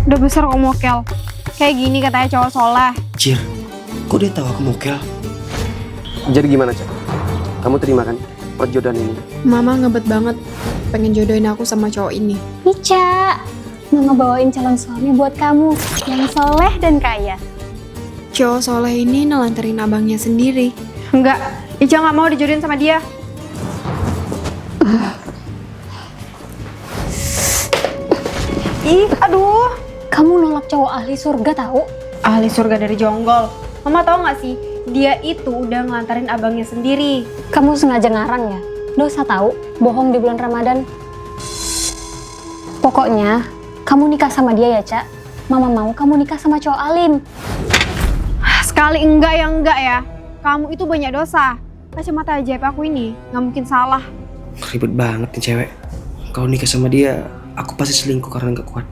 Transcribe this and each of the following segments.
Udah besar kok mokel. Kayak gini katanya cowok soleh. Cil, kok dia tahu aku mokel? Jadi gimana, Cak? Kamu terima kan perjodohan ini? Mama ngebet banget pengen jodohin aku sama cowok ini. Ica, Mama bawain calon suami buat kamu yang soleh dan kaya. Cowok soleh ini nelantarin abangnya sendiri. Enggak, Ica nggak mau dijodohin sama dia. Ih, aduh. Kamu nolak cowok ahli surga tahu? Ahli surga dari jonggol. Mama tahu nggak sih? Dia itu udah ngelantarin abangnya sendiri. Kamu sengaja ngarang ya? Dosa tahu, bohong di bulan Ramadan. Pokoknya, kamu nikah sama dia ya, Cak. Mama mau kamu nikah sama cowok alim. Sekali enggak ya enggak ya. Kamu itu banyak dosa. Kacamata ajaib aku ini nggak mungkin salah. Ribet banget nih cewek. Kalau nikah sama dia, aku pasti selingkuh karena nggak kuat.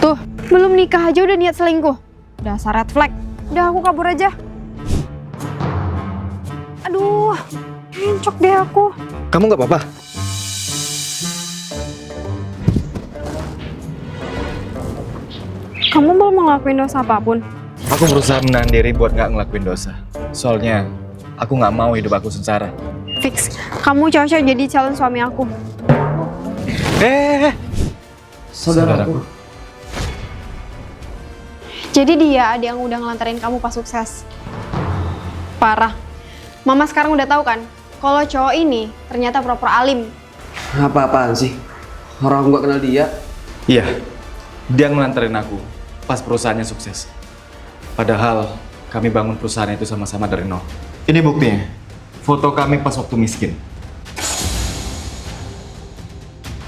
Tuh, belum nikah aja udah niat selingkuh. Dasar red flag. Udah aku kabur aja. Aduh, encok deh aku. Kamu nggak apa-apa? Kamu belum ngelakuin dosa apapun. Aku berusaha menahan diri buat nggak ngelakuin dosa. Soalnya, aku nggak mau hidup aku sengsara. Fix, kamu cocok jadi calon suami aku. Saudaraku. Jadi dia ada yang udah ngelantarin kamu pas sukses. Parah. Mama sekarang udah tahu kan, kalau cowok ini ternyata pura-pura alim. Apa-apaan sih? Orang aku nggak kenal dia. Iya, dia ngelantarin aku pas perusahaannya sukses. Padahal kami bangun perusahaan itu sama-sama dari nol. Ini buktinya, foto kami pas waktu miskin.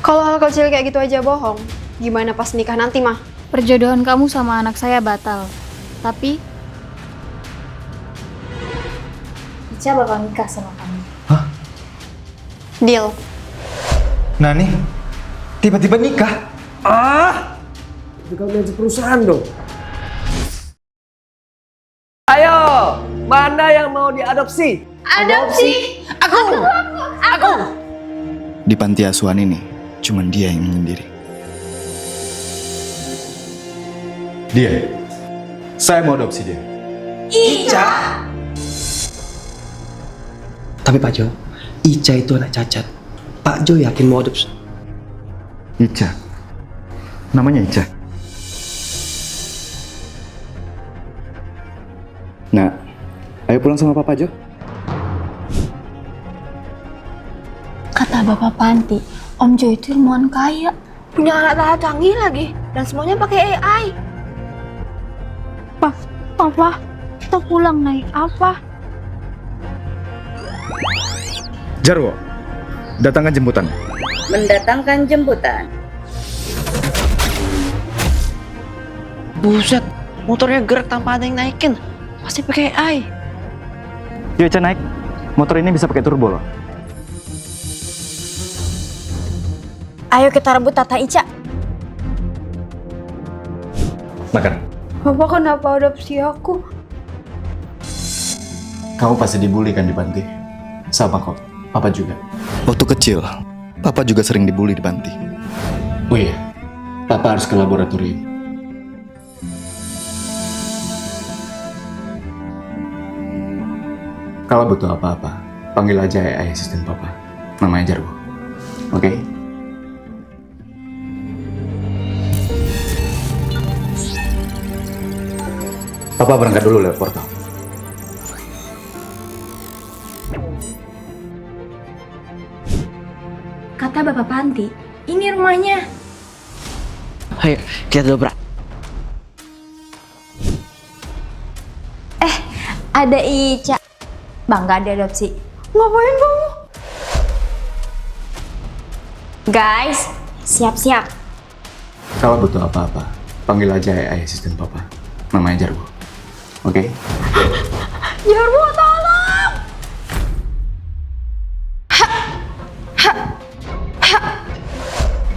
Kalau hal kecil kayak gitu aja bohong, gimana pas nikah nanti mah? Perjodohan kamu sama anak saya batal. Tapi Ica bakal nikah sama kamu. Deal. Nah nih, tiba-tiba nikah. Juga manajer perusahaan dong. Ayo, mana yang mau diadopsi? Adopsi. Aku. Di panti asuhan ini, cuman dia yang menyendiri. Dia, saya mau adopsi dia. Tapi Pak Jo, Ica itu anak cacat. Pak Jo yakin mau adopsi? Ica. Namanya Ica. Nah, ayo pulang sama Papa Jo. Kata Bapak Panti, Om Jo itu ilmuwan kaya. Punya alat-alat canggih lagi, dan semuanya pakai AI. Papa, kita pulang naik apa? Jarwo, datangkan jemputan. Mendatangkan jemputan. Buset, motornya gerak tanpa ada yang naikin. Pasti pakai AI. Yuk Ica naik. Motor ini bisa pakai turbo loh. Ayo kita rebut Tata Ica. Makan. Papa kenapa adopsi aku? Kamu pasti dibully kan di panti? Sama kok, Papa juga. Waktu kecil, Papa juga sering dibully di panti. Oh iya, Papa harus ke laboratorium. Kalau butuh apa-apa, panggil aja AI asisten Papa. Namanya Jarwo. Oke? Papa berangkat dulu lewat portal. Kata Bapak Panti, ini rumahnya. Ayo, kita dobrak. Ada Ica. Bangga diadopsi. Ngapain kamu? Guys, siap-siap. Kalau butuh apa-apa, panggil aja AI asisten Papa. Namanya Jarwo. Oke? Jarwo, tolong!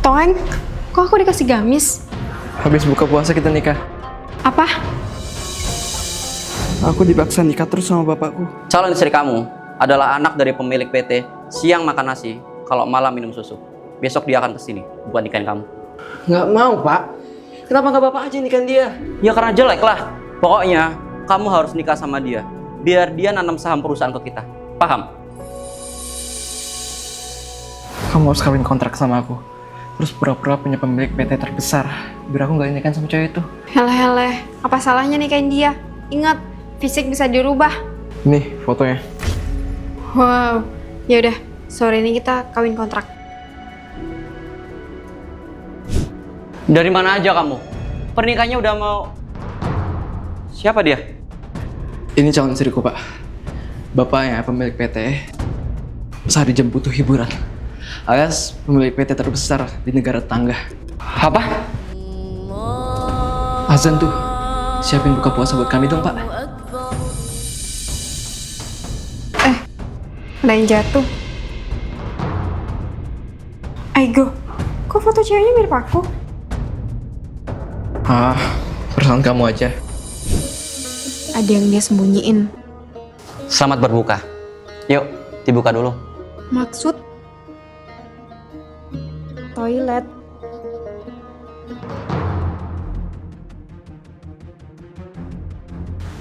Toeng, kok aku dikasih gamis? Habis buka puasa kita nikah. Apa? Aku dipaksa nikah terus sama bapakku. Calon istri kamu adalah anak dari pemilik PT. Siang makan nasi, kalau malam minum susu. Besok dia akan kesini buat nikahin kamu. Nggak mau, Pak. Kenapa nggak Bapak aja nikahin dia? Ya karena jelek lah. Pokoknya kamu harus nikah sama dia. Biar dia nanam saham perusahaan ke kita. Paham? Kamu harus kawin kontrak sama aku. Terus pura-pura punya pemilik PT terbesar. Biar aku nggak nikahin sama cewek itu. Hele, apa salahnya nikahin dia? Ingat, fisik bisa dirubah. Nih fotonya. Wow, yaudah, sore ini kita kawin kontrak. Dari mana aja kamu? Pernikahannya udah mau... Siapa dia? Ini calon istriku, Pak. Bapaknya pemilik PT. Sehari jam butuh hiburan. Alias pemilik PT terbesar di negara tetangga. Apa? Azan tuh. Siapin buka puasa buat kami dong, Pak. Ada yang jatuh. Aigo, kok foto ceweknya mirip aku? Perasaan kamu aja. Ada yang dia sembunyiin. Selamat berbuka. Yuk, dibuka dulu. Maksud? Toilet.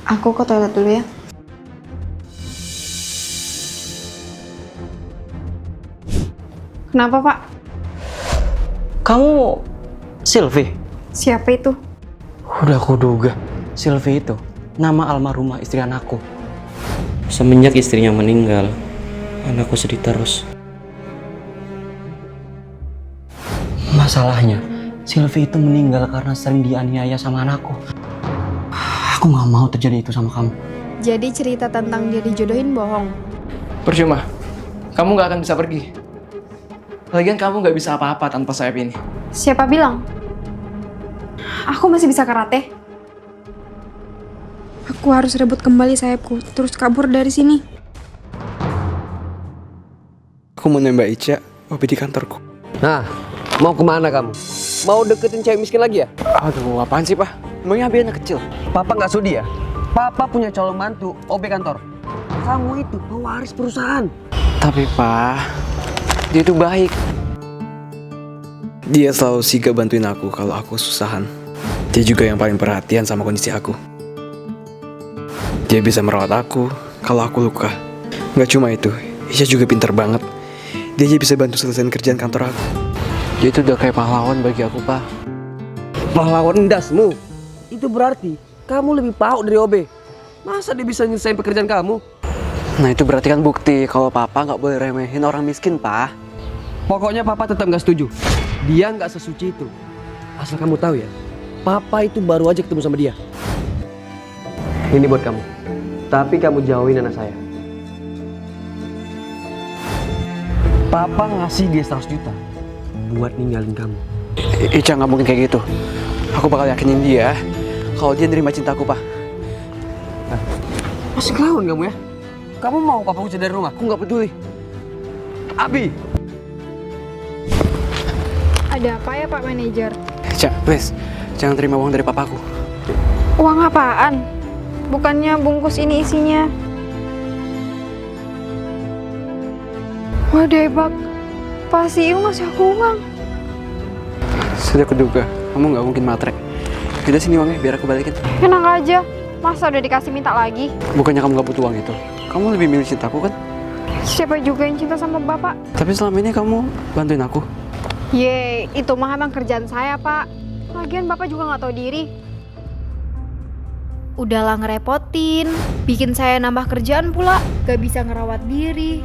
Aku ke toilet dulu ya. Kenapa, Pak? Kamu Sylvie? Siapa itu? Udah aku duga. Sylvie itu nama almarhumah istri anakku. Semenjak istrinya meninggal, anakku sedih terus. Masalahnya, Sylvie itu meninggal karena sering dianiaya sama anakku. Aku gak mau terjadi itu sama kamu. Jadi cerita tentang dia dijodohin bohong? Percuma. Kamu nggak akan bisa pergi. Lagian kamu nggak bisa apa-apa tanpa sayap ini. Siapa bilang? Aku masih bisa karate. Aku harus rebut kembali sayapku, terus kabur dari sini. Aku mau nembak Ica, Obi di kantorku. Nah, mau kemana kamu? Mau deketin cewek miskin lagi ya? Aduh, apaan sih, Pak? Emangnya Abi anak kecil? Papa nggak sudi ya? Papa punya calon mantu, OB kantor. Kamu itu pewaris perusahaan. Tapi, Pak, dia itu baik. Dia selalu sigap bantuin aku kalau aku susahan. Dia juga yang paling perhatian sama kondisi aku. Dia bisa merawat aku kalau aku luka. Nggak cuma itu, Isya juga pintar banget. Dia aja bisa bantu selesaiin kerjaan kantor aku. Dia itu udah kayak pahlawan bagi aku, Pak. Pahlawan endasmu. Itu berarti kamu lebih pauk dari OB. Masa dia bisa nyelesain pekerjaan kamu? Nah, itu berarti kan bukti kalau Papa nggak boleh remehin orang miskin, Pak. Pokoknya Papa tetap nggak setuju. Dia nggak sesuci itu. Asal kamu tahu ya, Papa itu baru aja ketemu sama dia. Ini buat kamu. Tapi kamu jauhin anak saya. Papa ngasih dia 100 juta buat ninggalin kamu. Ica nggak mungkin kayak gitu. Aku bakal yakinin dia kalau dia nerima cintaku, Pak. Nah, masih kelawan kamu ya? Kamu mau Papa usir dari rumah? Aku nggak peduli. Abi! Ada apa ya, Pak Manajer? Ica, please, jangan terima uang dari papaku. Uang apaan? Bukannya bungkus ini isinya. Waduh, Bak. Pak CEO ngasih aku uang. Sudah kuduga, kamu nggak mungkin matre. Udah sini uangnya, biar aku balikin. Enak aja. Masa udah dikasih minta lagi? Bukannya kamu nggak butuh uang itu? Kamu lebih milih cintaku kan? Siapa juga yang cinta sama Bapak? Tapi selama ini kamu bantuin aku. Yeay, itu mah emang kerjaan saya, Pak. Lagian Bapak juga nggak tahu diri. Udahlah ngerepotin, bikin saya nambah kerjaan pula, gak bisa ngerawat diri.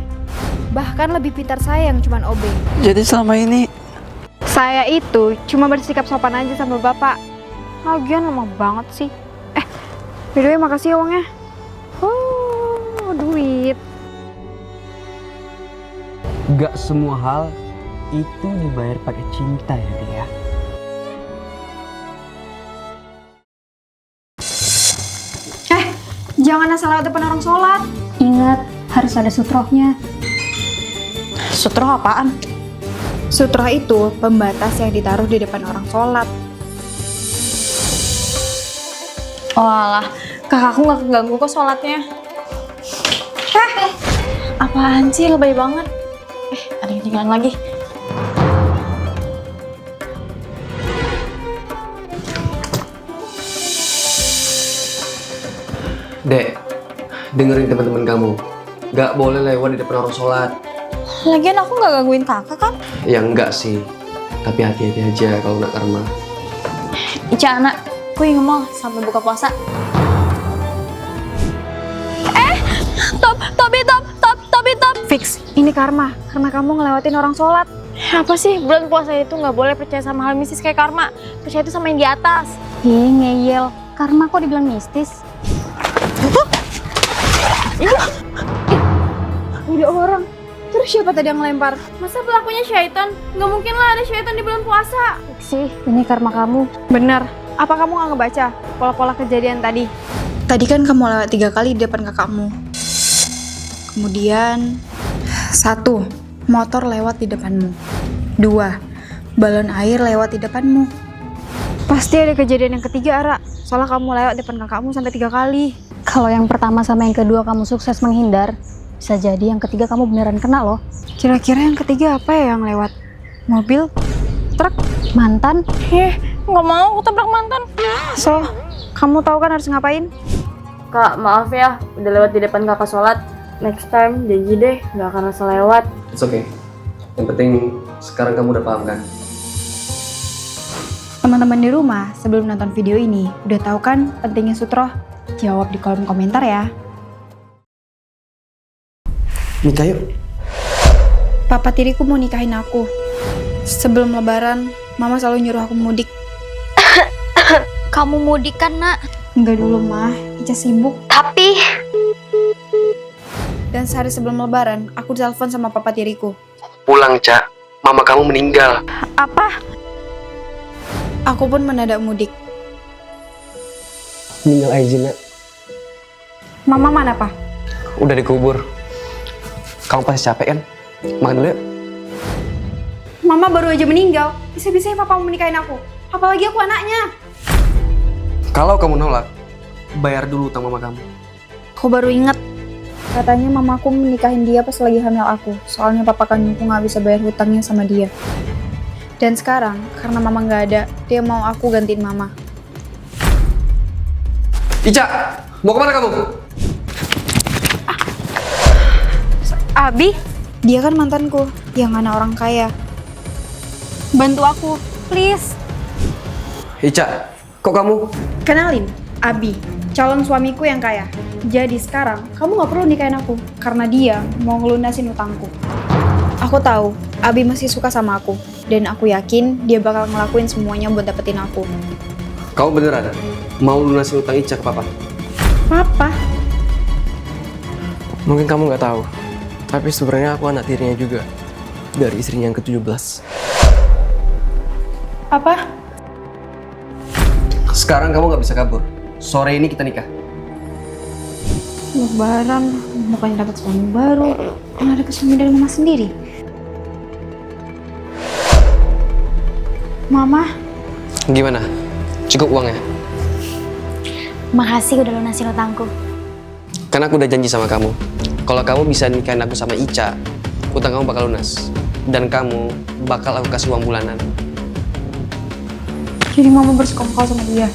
Bahkan lebih pintar saya yang cuman OB. Jadi selama ini Saya itu cuma bersikap sopan aja sama Bapak. Lagian lama banget sih. By the way, makasih ya uangnya. Duit. Gak semua hal itu dibayar pakai cinta ya dia. Jangan asal lewat depan orang sholat. Ingat, harus ada sutrohnya. Sutroh apaan? Sutroh itu pembatas yang ditaruh di depan orang sholat. Oh alah, kakakku gak keganggu kok sholatnya. Apaan sih, lebay banget. Ada yang tinggalan lagi. Dek, dengerin teman-teman kamu. Gak boleh lewat di depan orang sholat. Lagian aku nggak gangguin kakak kan? Ya enggak sih, tapi hati-hati aja kalau nak karma. Ica anak, aku ingin mau sampai buka puasa. Top. Fix, ini karma. Karena kamu ngelewatin orang sholat. Apa sih, bulan puasa itu nggak boleh percaya sama hal mistis kayak karma. Percaya itu sama yang di atas. Ih, ngeyel. Karma kok dibilang mistis? Ada orang. Terus siapa tadi yang ngelempar? Masa pelakunya syaitan? Nggak mungkin lah ada syaitan di bulan puasa. Sih, ini karma kamu. Bener. Apa kamu nggak ngebaca pola-pola kejadian tadi? Tadi kan kamu lewat 3 kali di depan kakakmu. Kemudian 1. Motor lewat di depanmu. 2. Balon air lewat di depanmu. Pasti ada kejadian yang ketiga, Ara. Soalnya kamu lewat depan kakakmu sampai 3 kali. Kalau yang pertama sama yang kedua kamu sukses menghindar, bisa jadi yang ketiga kamu beneran kena loh. Kira-kira yang ketiga apa ya yang lewat? Mobil? Truk? Mantan? Nggak mau aku tabrak mantan. So, kamu tahu kan harus ngapain? Kak, maaf ya, udah lewat di depan kakak sholat. Next time, janji deh, nggak akan asal lewat. It's okay. Yang penting sekarang kamu udah paham kan? Teman-teman di rumah, sebelum nonton video ini, udah tahu kan pentingnya sutroh? Jawab di kolom komentar ya. Nikah yuk. Papa tiriku mau nikahin aku. Sebelum lebaran, Mama selalu nyuruh aku mudik. Kamu mudik kan, Nak? Enggak dulu, Mah. Ica sibuk. Tapi Dan sehari sebelum lebaran, aku ditelepon sama papa tiriku. Pulang, Cak. Mama kamu meninggal. Apa? Aku pun mendadak mudik. Meninggal aja, Nak. Mama mana, Pak? Udah dikubur. Kamu pasti capek kan? Makan dulu yuk. Mama baru aja meninggal. Bisa-bisanya papa mau menikahin aku. Apalagi aku anaknya. Kalau kamu nolak, bayar dulu utang mama kamu. Aku baru inget. Katanya mamaku menikahin dia pas lagi hamil aku. Soalnya papa kandungku gak bisa bayar hutangnya sama dia. Dan sekarang, karena mama gak ada, dia mau aku gantiin mama. Ica, mau kemana kamu? Abi? Dia kan mantanku, yang anak orang kaya. Bantu aku, please. Ica, kok kamu? Kenalin, Abi, calon suamiku yang kaya. Jadi sekarang, kamu gak perlu nikahin aku, karena dia mau ngelunasin utangku. Aku tahu, Abi masih suka sama aku, dan aku yakin dia bakal ngelakuin semuanya buat dapetin aku. Kamu beneran mau lunasin utang Ica ke papa? Papa? Mungkin kamu nggak tahu, tapi sebenarnya aku anak tirinya juga, dari istrinya yang ke-17. Apa? Sekarang kamu nggak bisa kabur. Sore ini kita nikah. Lebaran, bukannya dapat suami baru, kan ada kesuami dari mama sendiri. Mama? Gimana? Cukup uangnya? makasih udah lunasin utangku. Karena aku udah janji sama kamu, kalau kamu bisa nikahin aku sama Ica, utang kamu bakal lunas. Dan kamu bakal aku kasih uang bulanan. Jadi mama bersekongkol sama dia?